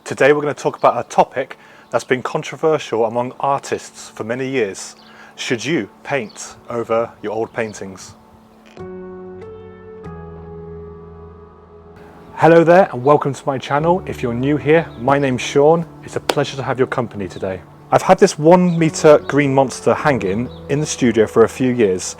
Today we're going to talk about a topic that's been controversial among artists for many years. Should you paint over your old paintings? Hello there and welcome to my channel. If you're new here, my name's Sean. It's a pleasure to have your company today. I've had this 1 meter green monster hanging in the studio for a few years,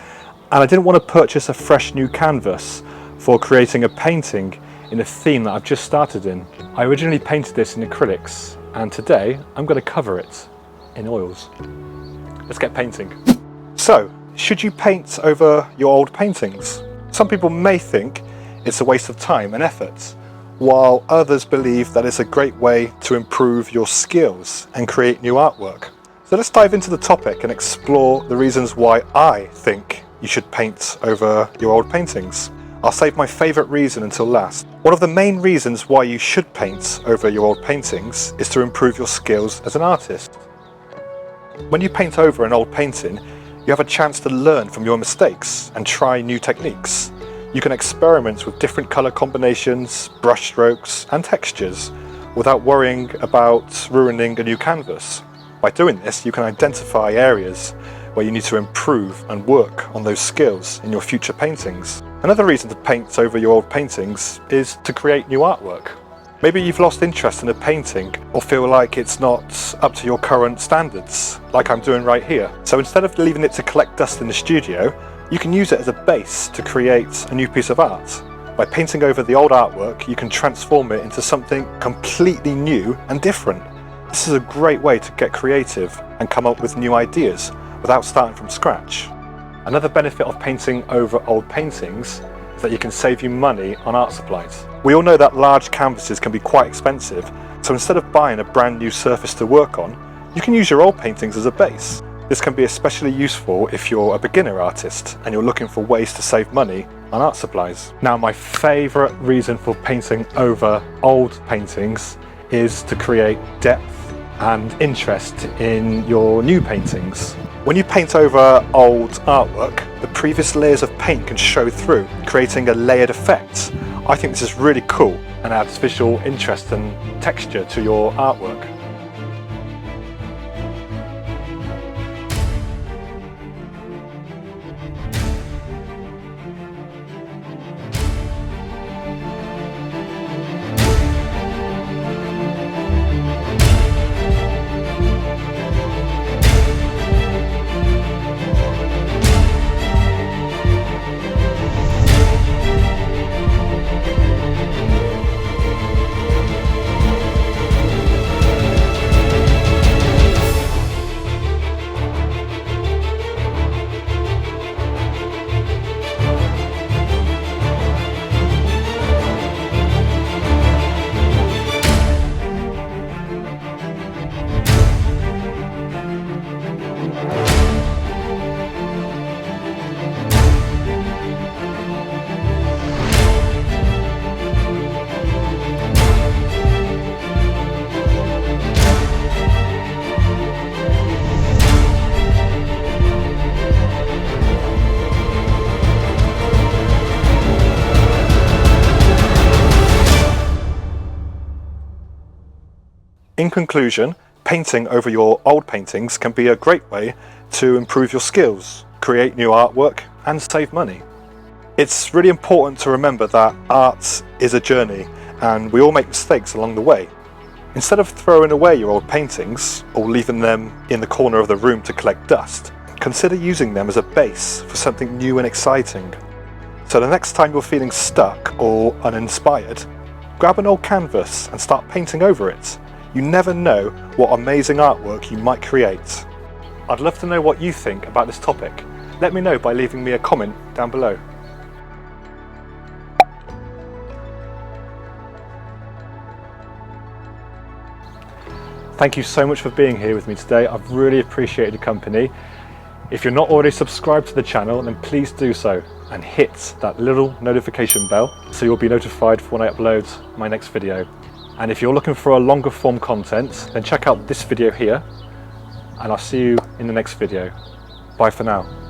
and I didn't want to purchase a fresh new canvas for creating a painting in a theme that I've just started in. I originally painted this in acrylics, and today I'm going to cover it in oils. Let's get painting. So, should you paint over your old paintings? Some people may think it's a waste of time and effort, while others believe that it's a great way to improve your skills and create new artwork. So let's dive into the topic and explore the reasons why I think you should paint over your old paintings. I'll save my favourite reason until last. One of the main reasons why you should paint over your old paintings is to improve your skills as an artist. When you paint over an old painting, you have a chance to learn from your mistakes and try new techniques. You can experiment with different colour combinations, brush strokes and textures without worrying about ruining a new canvas. By doing this, you can identify areas where you need to improve and work on those skills in your future paintings. Another reason to paint over your old paintings is to create new artwork. Maybe you've lost interest in a painting or feel like it's not up to your current standards, like I'm doing right here. So instead of leaving it to collect dust in the studio, you can use it as a base to create a new piece of art. By painting over the old artwork, you can transform it into something completely new and different. This is a great way to get creative and come up with new ideas without starting from scratch. Another benefit of painting over old paintings is that you can save you money on art supplies. We all know that large canvases can be quite expensive, so instead of buying a brand new surface to work on, you can use your old paintings as a base. This can be especially useful if you're a beginner artist and you're looking for ways to save money on art supplies. Now, my favourite reason for painting over old paintings is to create depth and interest in your new paintings. When you paint over old artwork, the previous layers of paint can show through, creating a layered effect. I think this is really cool and adds visual interest and texture to your artwork. In conclusion, painting over your old paintings can be a great way to improve your skills, create new artwork and save money. It's really important to remember that art is a journey and we all make mistakes along the way. Instead of throwing away your old paintings or leaving them in the corner of the room to collect dust, consider using them as a base for something new and exciting. So the next time you're feeling stuck or uninspired, grab an old canvas and start painting over it. You never know what amazing artwork you might create. I'd love to know what you think about this topic. Let me know by leaving me a comment down below. Thank you so much for being here with me today. I've really appreciated your company. If you're not already subscribed to the channel, then please do so and hit that little notification bell so you'll be notified when I upload my next video. And if you're looking for a longer form content, then check out this video here, and I'll see you in the next video. Bye for now.